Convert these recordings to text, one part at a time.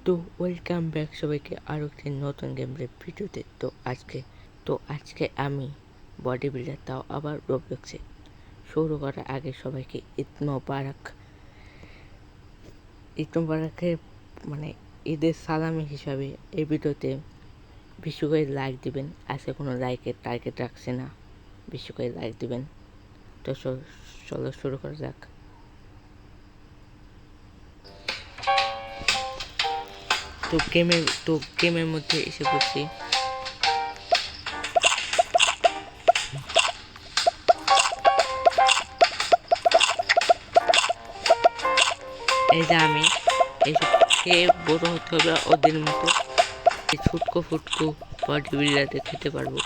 তো welcome back সবাইকে আরও একটি নতুন গেম ভিডিওতে। তো আজকে আমি বডি বিল্ডার, তাও আবার রোবলক্সে। শুরু করার আগে সবাইকে ঈদ মোবারকের মানে ঈদের সালামি হিসাবে এই ভিডিওতে বেশি করে লাইক দিবেন। আজকে কোনো লাইকের টার্গেট রাখছে না, বেশি করে লাইক দিবেন। তো চলো শুরু করা যাক। তো গেমের মধ্যে এসে পড়ছি। এই যে আমি এইসব খেয়ে বড় হতে হবে ওদের মতো, এই ছুটকো ফুটকো বডি বিল্ডারতে খেতে পারবো।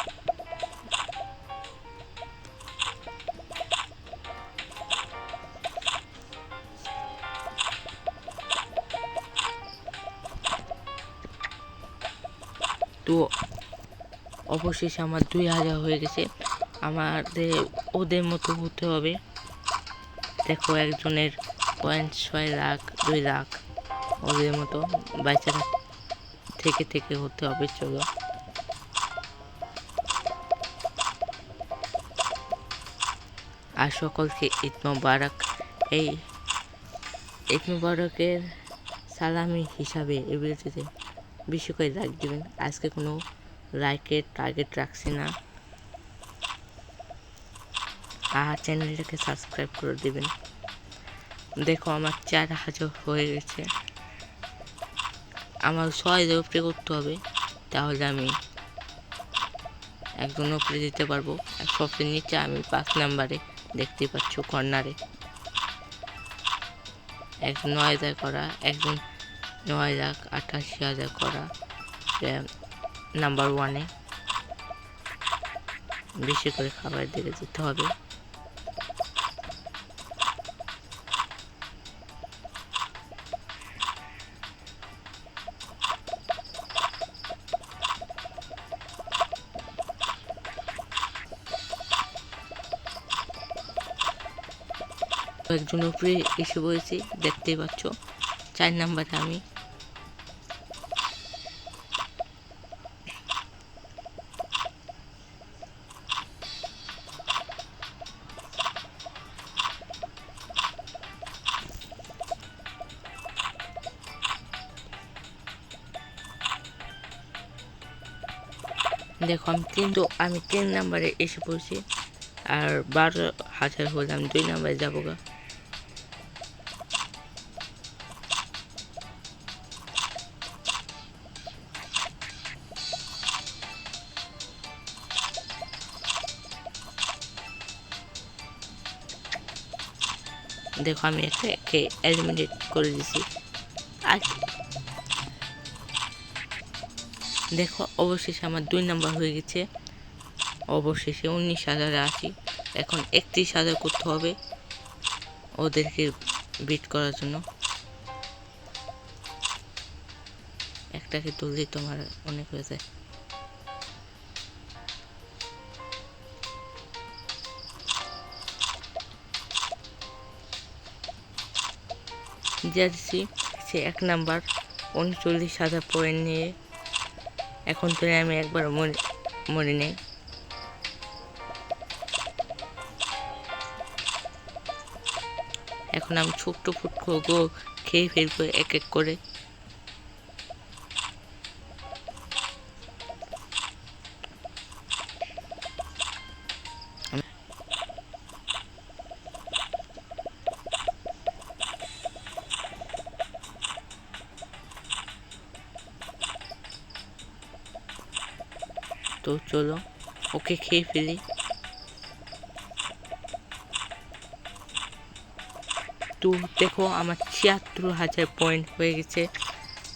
তো অবশেষে আমার 2000 হয়ে গেছে। আমাদের ওদের মতো হতে হবে। দেখো, একজনের পয়েন্ট 6 লাখ 2 লাখ, ওদের মতো বাচ্চারা থেকে হতে হবে। চলো, আর সকলকে ঈদ মোবারক। এই ঈদ মোবারকের সালামি হিসাবে এই ভিডিওতে বেশি করে লাইক দেবেন। আজকে কোনো লাইকের টার্গেট রাখছি না, আর চ্যানেলটাকে সাবস্ক্রাইব করে দেবেন। দেখো, আমার 4000 হয়ে গেছে। আমার 6 উপরে করতে হবে, তাহলে আমি একজন উপরে দিতে পারবো। সবচেয়ে নিচে আমি 5 নাম্বারে দেখতে পাচ্ছ কর্নারে একজন 9000 করা, একজন 9,88,000 করা নাম্বার 1-এ। বেশি করে খাবার দিকে যেতে হবে। একজন উপরে এসে পড়েছি, দেখতেই পাচ্ছ 4 নাম্বারে আমি। দেখো, আমি 3 নাম্বারে এসে পড়ছি, আর 12,000 হলাম। 2 নাম্বারে যাবো গা। দেখো, আমি একে এলিমিনেট করে দিছি। আর দেখো, অবশেষে আমার 2 নাম্বার হয়ে গেছে। অবশেষে 19,000 আছি। এখন 31,000 করতে হবে ওদেরকে বিট করার জন্য। একটাকে তুললেই তোমার অনেক হয়ে যায়। যাচ্ছি সে 1 নাম্বার 39,000 পয়েন্ট নিয়ে। এখন তো আমি একবার মরে নেই। এখন আমি ছোট্ট ফুটকো গো খেয়ে ফেলবো এক এক করে। তো চলো ওকে খেয়ে ফেলি। তো দেখো, আমার 76,000 পয়েন্ট হয়ে গেছে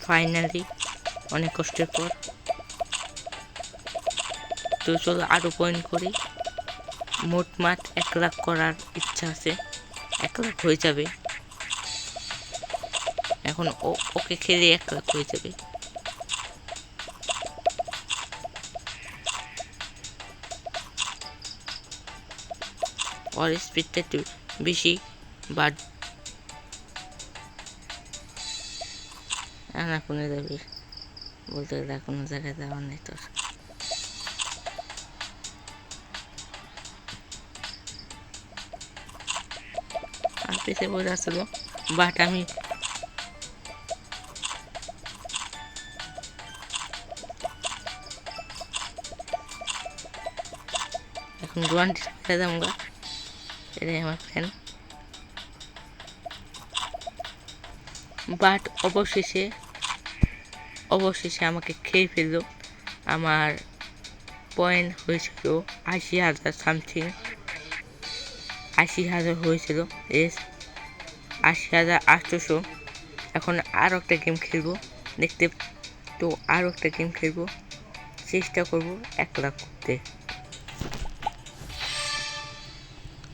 ফাইনালি, অনেক কষ্টের পর। তো চলো আরও পয়েন্ট করি। মোটমাট 1 লাখ করার ইচ্ছা আছে। 1 লাখ হয়ে যাবে। এখন ওকে খেলে 1 লাখ হয়ে যাবে। ওর স্পিডটা একটু বেশি, বাট না কোনে যাবি বলতে গেলে কোনো জায়গায় যাওয়ার নেই তোর। আর পিছিয়ে বসে আসছিল বাট আমি এখন গুয়াহাটি যাবো গা। এটাই আমার ফ্রেন্ড। বাট অবশেষে আমাকে খেয়ে ফেললো। আমার পয়েন্ট হয়েছিল 80,000 সামথিং, 80,000 হয়েছিল। এস 80,800। এখন আরও একটা গেম খেলবো দেখতে, তো আরও একটা গেম খেলবো, চেষ্টা করবো 1 লাখ করতে।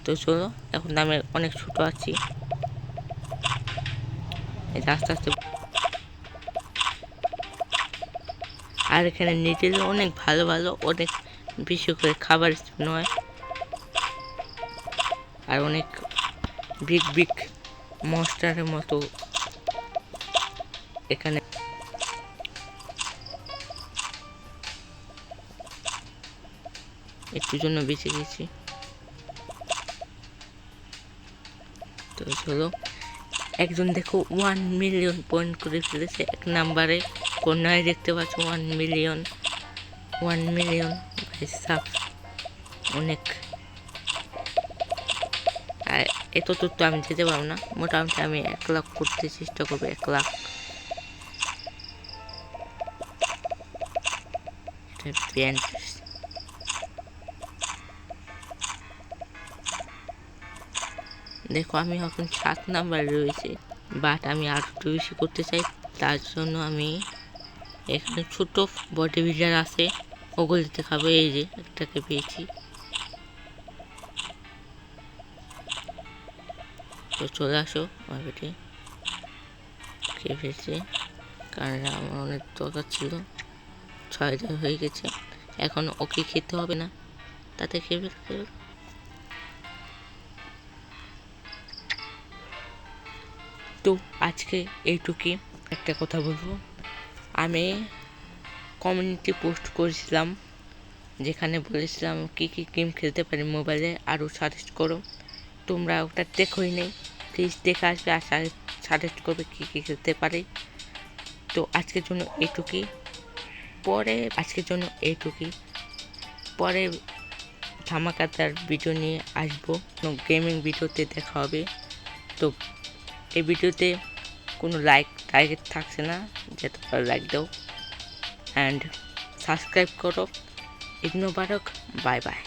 তো চলো, এখন আমি অনেক ছোট আছি, আস্তে আস্তে। আর এখানে নিটেলে অনেক ভালো ভালো অনেক বেশি করে খাবার স্পিন হয়, আর অনেক বিগ বিগ মনস্টারের মতো এখানে। একটু জন্য বেঁচে গেছি। তো চলো, একজন দেখো 1 মিলিয়ন পয়েন্ট করে ফেলেছে। 1 নাম্বারে কর্নারে দেখতে পাচ্ছ 1 মিলিয়ন হিসাব অনেক। আর এত তো আমি যেতে পারবো না, মোটামুটি আমি 1 লাখ করতে চেষ্টা করবো। 1 লাখ দেখো, আমি এখন 7 নাম্বারে রয়েছে, বাট আমি আর একটু বেশি করতে চাই। তার জন্য আমি এখানে ছোট বডি বিল্ডার আছে, ওগুলিতে খাবো। এই যে একটাকে পেয়েছি। তো চলে আসো আমার পেটে, খেয়ে ফেলছি, কারণ আমার অনেক দরকার ছিল। 6,000 হয়ে গেছে, এখন ওকে খেতে হবে না, তাতে খেয়ে ফেলতে হবে। তো আজকে এইটুকুই। একটা কথা বলবো, আমি কমিউনিটি পোস্ট করেছিলাম যেখানে বলেছিলাম কী কী গেম খেলতে পারি মোবাইলে, আরও সাজেস্ট করো। তোমরা ওটা দেখোই নেই, প্লিজ দেখে আসবে আর সাজেস্ট করবে কী কী খেলতে পারি। তো আজকের জন্য এইটুকুই। পরে ধামাকাদার ভিডিও নিয়ে আসবো, গেমিং ভিডিওতে দেখা হবে। তো এই ভিডিওতে কোনো লাইক টার্গেট থাকছে না, যেতে পারো লাইক দাও অ্যান্ড সাবস্ক্রাইব করো। ইগনো বারক, বাই বাই।